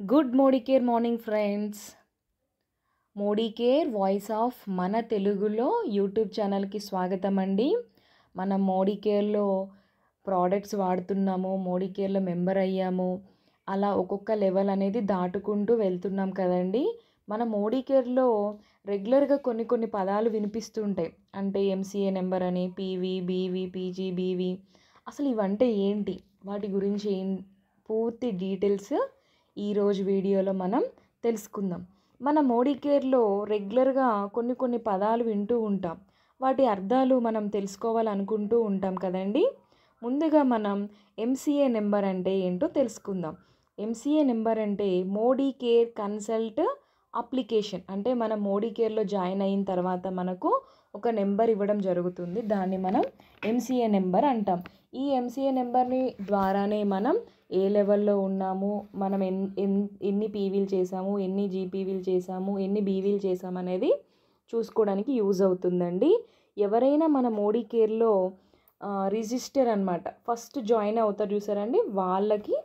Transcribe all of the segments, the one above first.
Good Modi care morning friends. Modi care voice of మన తెలుగులో YouTube ఛానల్కి స్వాగతం అండి. మనం మోడీ కేర్లో ప్రోడక్ట్స్ వాడుతున్నాము, మోడీ కేర్లో మెంబర్ అయ్యాము. అలా ఒక్కొక్క లెవెల్ అనేది దాటుకుంటూ వెళ్తున్నాం కదండి. మన మోడీ కేర్లో రెగ్యులర్గా కొన్ని పదాలు వినిపిస్తుంటాయి. అంటే ఎంసీఏ నెంబర్ అని, పీవీ, బీవీ, పీజీ, బీవీ. అసలు ఇవంటే ఏంటి, వాటి గురించి పూర్తి డీటెయిల్స్ ఈరోజు వీడియోలో మనం తెలుసుకుందాం. మన మోడీ కేర్లో రెగ్యులర్గా కొన్ని పదాలు వింటూ ఉంటాం. వాటి అర్థాలు మనం తెలుసుకోవాలనుకుంటూ ఉంటాం కదండి. ముందుగా మనం ఎంసీఏ నెంబర్ అంటే ఏంటో తెలుసుకుందాం. ఎంసీఏ నెంబర్ అంటే మోడీ కేర్ కన్సల్ట్ అప్లికేషన్. అంటే మనం మోడీ కేర్లో జాయిన్ అయిన తర్వాత మనకు ఒక నెంబర్ ఇవ్వడం జరుగుతుంది. దాన్ని మనం ఎంసీఏ నెంబర్ అంటాం. ఈ ఎంసీఏ నెంబర్ని ద్వారానే మనం ఏ లెవెల్లో ఉన్నాము, మనం ఎన్ని పీవీలు చేసాము, ఎన్ని జీపీవీలు చేసాము, ఎన్ని బీవీలు చేసాము అనేది చూసుకోవడానికి యూజ్ అవుతుందండి. ఎవరైనా మన మోడీ కేర్లో రిజిస్టర్ అనమాట ఫస్ట్ జాయిన్ అవుతారు చూసారండి, వాళ్ళకి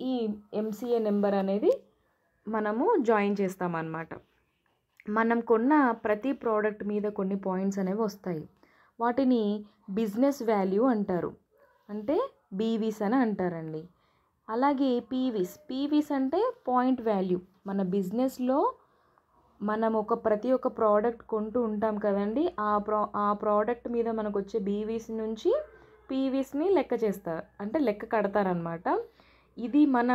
ఈ ఎంసీఏ నెంబర్ అనేది మనము జాయిన్ చేస్తామన్నమాట. మనం కొన్న ప్రతి ప్రోడక్ట్ మీద కొన్ని పాయింట్స్ అనేవి వస్తాయి. వాటిని బిజినెస్ వాల్యూ అంటారు, అంటే బీవీస్ అని అంటారండి. అలాగే పీవీస్ అంటే పాయింట్ వాల్యూ. మన బిజినెస్లో మనం ప్రతి ఒక్క ప్రోడక్ట్ కొంటూ ఉంటాం కదండి. ఆ ప్రోడక్ట్ మీద మనకు వచ్చే బీవీస్ నుంచి పీవీస్ని లెక్క చేస్తారు, అంటే లెక్క కడతారనమాట. ఇది మన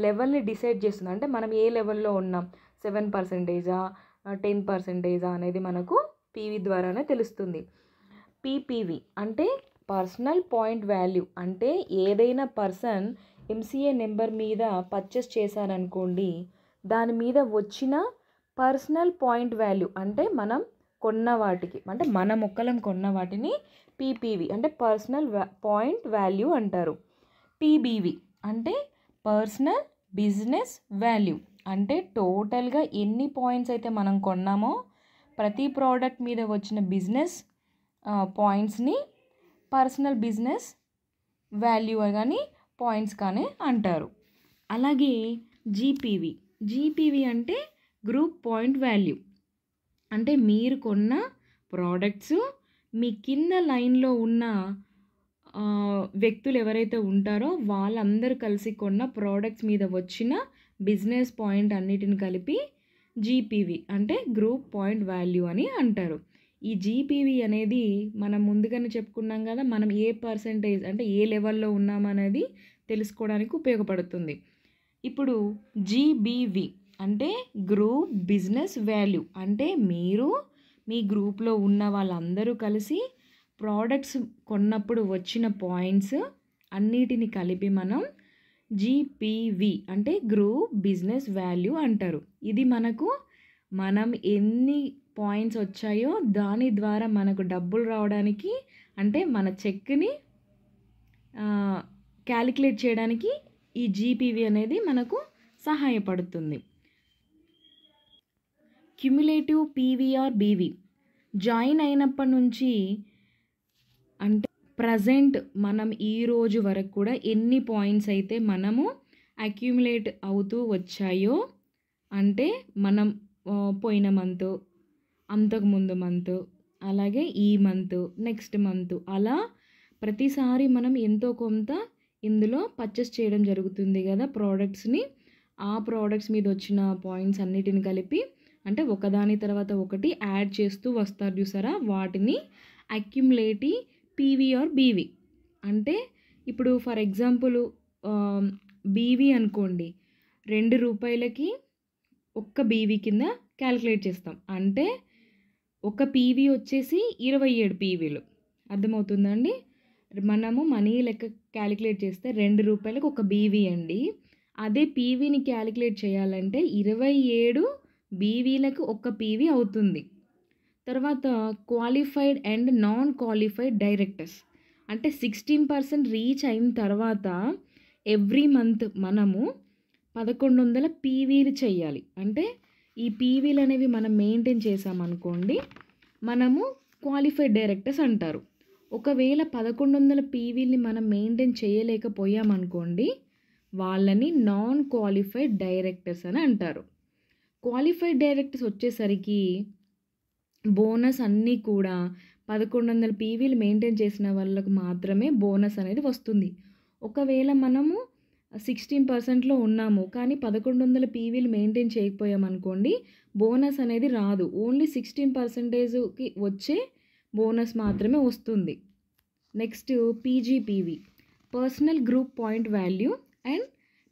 లెవెల్ని డిసైడ్ చేస్తుంది. అంటే మనం ఏ లెవెల్లో ఉన్నాం, 7%, 10% అనేది మనకు పీవీ ద్వారానే తెలుస్తుంది. పీపీవి అంటే పర్సనల్ పాయింట్ వాల్యూ. అంటే ఏదైనా పర్సన్ ఎంసీఏ నెంబర్ మీద పర్చేస్ చేశారనుకోండి, దాని మీద వచ్చిన పర్సనల్ పాయింట్ వాల్యూ, అంటే మనం కొన్న వాటికి, అంటే మన మొక్కలం కొన్న వాటిని పీపీవి అంటే పర్సనల్ పాయింట్ వాల్యూ అంటారు. పీబీవి అంటే పర్సనల్ బిజినెస్ వాల్యూ. అంటే టోటల్గా ఎన్ని పాయింట్స్ అయితే మనం కొన్నామో ప్రతి ప్రోడక్ట్ మీద వచ్చిన బిజినెస్ పాయింట్స్ని పర్సనల్ బిజినెస్ వాల్యూ కానీ పాయింట్స్ కానీ అంటారు. అలాగే జీపీవీ అంటే గ్రూప్ పాయింట్ వాల్యూ. అంటే మీరు కొన్న ప్రోడక్ట్స్ మీ కింద లైన్లో ఉన్న వ్యక్తులు ఎవరైతే ఉంటారో వాళ్ళందరూ కలిసి కొన్న ప్రోడక్ట్స్ మీద వచ్చిన బిజినెస్ పాయింట్ అన్నిటిని కలిపి జీపీవీ అంటే గ్రూప్ పాయింట్ వాల్యూ అని అంటారు. ఈ జీపీవీ అనేది మనం ముందుగానే చెప్పుకున్నాం కదా, మనం ఏ పర్సెంటేజ్ అంటే ఏ లెవెల్లో ఉన్నామనేది తెలుసుకోవడానికి ఉపయోగపడుతుంది. ఇప్పుడు జీబీవీ అంటే గ్రూప్ బిజినెస్ వాల్యూ. అంటే మీరు మీ గ్రూప్లో ఉన్న వాళ్ళందరూ కలిసి ప్రోడక్ట్స్ కొన్నప్పుడు వచ్చిన పాయింట్స్ అన్నిటిని కలిపి మనం జీపీవీ అంటే గ్రూప్ బిజినెస్ వాల్యూ అంటారు. ఇది మనం ఎన్ని పాయింట్స్ వచ్చాయో దాని ద్వారా మనకు డబ్బులు రావడానికి, అంటే మన చెక్ని క్యాలిక్యులేట్ చేయడానికి ఈ జీపీవీ అనేది మనకు సహాయపడుతుంది. క్యుములేటివ్ పీవీఆర్ బీవీ జాయిన్ అయినప్పటి నుంచి, అంటే ప్రజెంట్ మనం ఈ రోజు వరకు కూడా ఎన్ని పాయింట్స్ అయితే మనము అక్యుములేట్ అవుతూ వచ్చాయో, అంటే మనం పోయిన మంత్, అంతకుముందు మంత్, అలాగే ఈ మంత్, నెక్స్ట్ మంత్, అలా ప్రతిసారి మనం ఎంతో కొంత ఇందులో పర్చేస్ చేయడం జరుగుతుంది కదా ప్రోడక్ట్స్ని. ఆ ప్రోడక్ట్స్ మీద వచ్చిన పాయింట్స్ అన్నిటిని కలిపి, అంటే ఒకదాని తర్వాత ఒకటి యాడ్ చేస్తూ వస్తారు చూసారా, వాటిని అక్యుములేటివ్ పీవీఆర్ బీవీ. అంటే ఇప్పుడు ఫర్ ఎగ్జాంపుల్ బీవీ అనుకోండి, ₹2కి ఒక్క బీవీ కింద క్యాలిక్యులేట్ చేస్తాం. అంటే ఒక పీవీ వచ్చేసి 27 పీవీలు. అర్థమవుతుందండి. మనము మనీ లెక్క క్యాలిక్యులేట్ చేస్తే ₹2కి ఒక బీవీ అండి. అదే పీవీని క్యాలిక్యులేట్ చేయాలంటే 27 బీవీలకు ఒక పీవీ అవుతుంది. తర్వాత qualified and non qualified directors. అంటే 16% రీచ్ అయిన తర్వాత ఎవ్రీ మంత్ మనము 1100 పీవీలు చేయాలి. అంటే ఈ పీవీలు అనేవి మనం మెయింటైన్ చేసామనుకోండి, మనము క్వాలిఫైడ్ డైరెక్టర్స్ అంటారు. ఒకవేళ 1100 పీవీల్ని మనం మెయింటైన్ చేయలేకపోయామనుకోండి, వాళ్ళని నాన్ క్వాలిఫైడ్ డైరెక్టర్స్ అని అంటారు. క్వాలిఫైడ్ డైరెక్టర్స్ వచ్చేసరికి బోనస్ అన్నీ కూడా 1100 పీవీలు మెయింటైన్ చేసిన వాళ్ళకు మాత్రమే బోనస్ అనేది వస్తుంది. ఒకవేళ మనము 16%లో ఉన్నాము కానీ 1100 పీవీలు మెయింటైన్ చేయకపోయామనుకోండి, బోనస్ అనేది రాదు. ఓన్లీ 16%కి వచ్చే బోనస్ మాత్రమే వస్తుంది. Next PGPV, personal group point value, and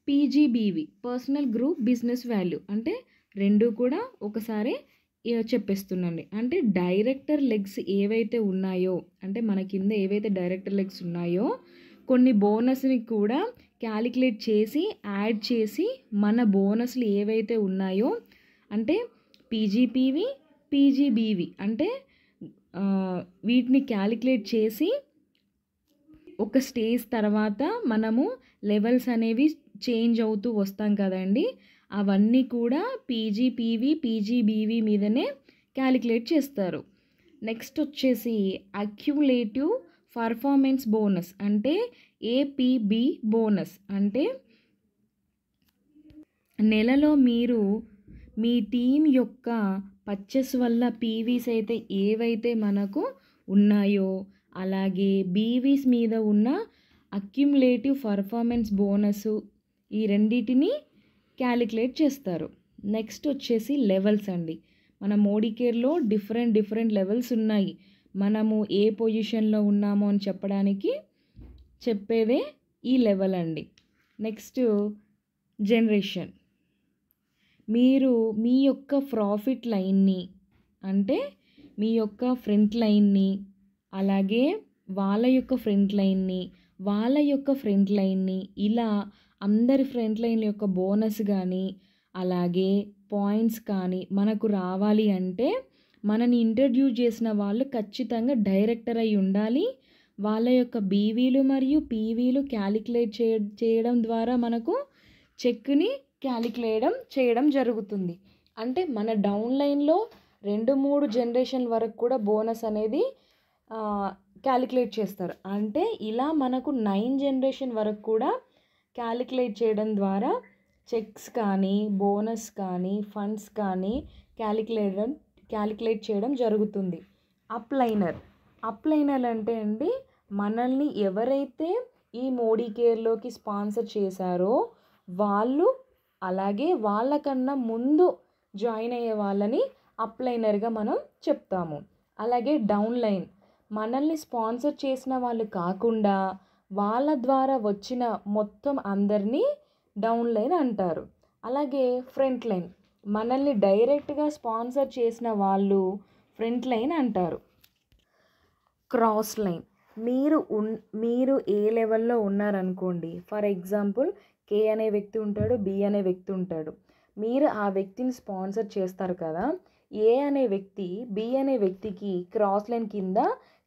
PGBV, personal group business value. అంటే రెండు కూడా ఒకసారి చెప్పేస్తున్నాండి. అంటే డైరెక్టర్ లెగ్స్ ఏవైతే ఉన్నాయో, అంటే మన కింద ఏవైతే డైరెక్టర్ లెగ్స్ ఉన్నాయో కొన్ని బోనస్ని కూడా క్యాలిక్యులేట్ చేసి యాడ్ చేసి మన బోనస్లు ఏవైతే ఉన్నాయో అంటే పీజీపీవీ, పీజీబీవీ అంటే వీటిని క్యాలిక్యులేట్ చేసి ఒక స్టేజ్ తర్వాత మనము లెవెల్స్ అనేవి చేంజ్ అవుతూ వస్తాం కదండి, అవన్నీ కూడా పీజీపీవీ, పీజీబీవీ మీదనే క్యాలిక్యులేట్ చేస్తారు. నెక్స్ట్ వచ్చేసి అక్యుములేటివ్ పర్ఫార్మెన్స్ బోనస్ అంటే ఏపీబీ బోనస్. అంటే నెలలో మీరు మీ టీం యొక్క పర్చేస్ వల్ల పీవీస్ అయితే ఏవైతే మనకు ఉన్నాయో అలాగే బీవీస్ మీద ఉన్న అక్యుములేటివ్ పర్ఫార్మెన్స్ బోనస్ ఈ రెండింటిని క్యాలిక్యులేట్ చేస్తారు. నెక్స్ట్ వచ్చేసి లెవెల్స్ అండి. మన మోడీ కేర్లో డిఫరెంట్ లెవెల్స్ ఉన్నాయి. మనము ఏ పొజిషన్లో ఉన్నామో అని చెప్పేదే ఈ లెవెల్ అండి. Next generation. మీరు మీ యొక్క ప్రాఫిట్ లైన్ని అంటే మీ యొక్క ఫ్రంట్ లైన్ని అలాగే వాళ్ళ యొక్క ఫ్రంట్ లైన్ని ఇలా అందరి ఫ్రంట్ లైన్ యొక్క బోనస్ కానీ అలాగే పాయింట్స్ కానీ మనకు రావాలి అంటే మనని ఇంట్రడ్యూస్ చేసిన వాళ్ళు ఖచ్చితంగా డైరెక్టర్ అయి ఉండాలి. వాళ్ళ యొక్క బీవీలు మరియు పీవీలు క్యాలిక్యులేట్ చేయడం ద్వారా మనకు చెక్ని క్యాలిక్యులేట్ చేయడం జరుగుతుంది. అంటే మన డౌన్ లైన్లో 2-3 జనరేషన్ వరకు కూడా బోనస్ అనేది క్యాలిక్యులేట్ చేస్తారు. అంటే ఇలా మనకు 9 జనరేషన్ వరకు కూడా క్యాలిక్యులేట్ చేయడం ద్వారా చెక్స్ కానీ బోనస్ కానీ ఫండ్స్ కానీ క్యాలిక్యులేట్ చేయడం జరుగుతుంది. అప్లైనర్ అంటే అండి, మనల్ని ఎవరైతే ఈ మోడీ కేర్లోకి స్పాన్సర్ చేశారో వాళ్ళు అలాగే వాళ్ళకన్నా ముందు జాయిన్ అయ్యే వాళ్ళని అప్లైనర్గా మనం చెప్తాము. అలాగే డౌన్ లైన్, మనల్ని స్పాన్సర్ చేసిన వాళ్ళు కాకుండా వాళ్ళ ద్వారా వచ్చిన మొత్తం అందరినీ డౌన్ లైన్ అంటారు. అలాగే ఫ్రంట్ లైన్, మనల్ని డైరెక్ట్గా స్పాన్సర్ చేసిన వాళ్ళు ఫ్రంట్ లైన్ అంటారు. క్రాస్ లైన్, మీరు ఏ లెవెల్లో ఉన్నారనుకోండి, ఫర్ ఎగ్జాంపుల్ కే అనే వ్యక్తి ఉంటాడు, బి అనే వ్యక్తి ఉంటాడు. మీరు ఆ వ్యక్తిని స్పాన్సర్ చేస్తారు కదా, ఏ అనే వ్యక్తి బి అనే వ్యక్తికి క్రాస్ లైన్ కింద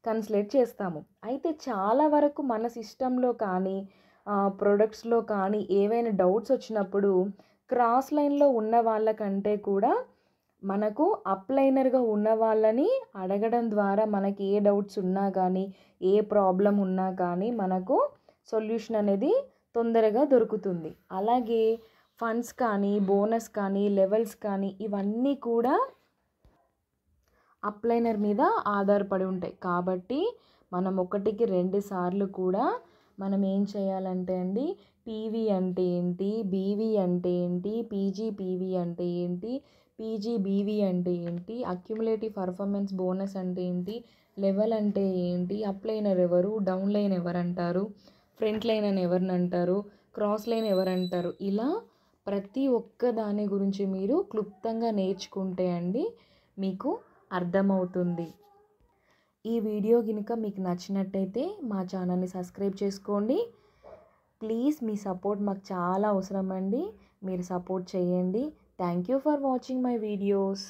కన్సిడర్ చేస్తాము. అయితే చాలా వరకు మన సిస్టంలో కానీ ప్రొడక్ట్స్లో కానీ ఏవైనా డౌట్స్ వచ్చినప్పుడు క్రాస్ లైన్లో ఉన్న వాళ్ళకంటే కూడా మనకు అప్లైనర్గా ఉన్న వాళ్ళని అడగడం ద్వారా మనకి ఏ డౌట్స్ ఉన్నా కానీ ఏ ప్రాబ్లం ఉన్నా కానీ మనకు సొల్యూషన్ అనేది తొందరగా దొరుకుతుంది. అలాగే ఫండ్స్ కానీ బోనస్ కానీ లెవెల్స్ కానీ ఇవన్నీ కూడా అప్లైనర్ మీద ఆధారపడి ఉంటాయి. కాబట్టి మనం 1కి 2 సార్లు కూడా మనం ఏం చేయాలంటే అండి, పీవీ అంటే ఏంటి, బీవీ అంటే ఏంటి, పీజీపీవీ అంటే ఏంటి, పీజీబీవీ అంటే ఏంటి, అక్యుములేటివ్ పర్ఫార్మెన్స్ బోనస్ అంటే ఏంటి, లెవెల్ అంటే ఏంటి, అప్లైనర్ ఎవరు, డౌన్ లైన్ ఎవరంటారు, ఫ్రంట్ లైన్ అని ఎవరిని అంటారు, క్రాస్ లైన్ ఎవరంటారు, ఇలా ప్రతి ఒక్క దాని గురించి మీరు క్లుప్తంగా నేర్చుకుంటే అండి మీకు అర్థమవుతుంది. ఈ వీడియో కనుక మీకు నచ్చినట్టయితే మా ఛానల్ని సబ్స్క్రైబ్ చేసుకోండి. ప్లీజ్ మీ సపోర్ట్ మాకు చాలా అవసరం అండి. మీరు సపోర్ట్ చేయండి. Thank you for watching my videos.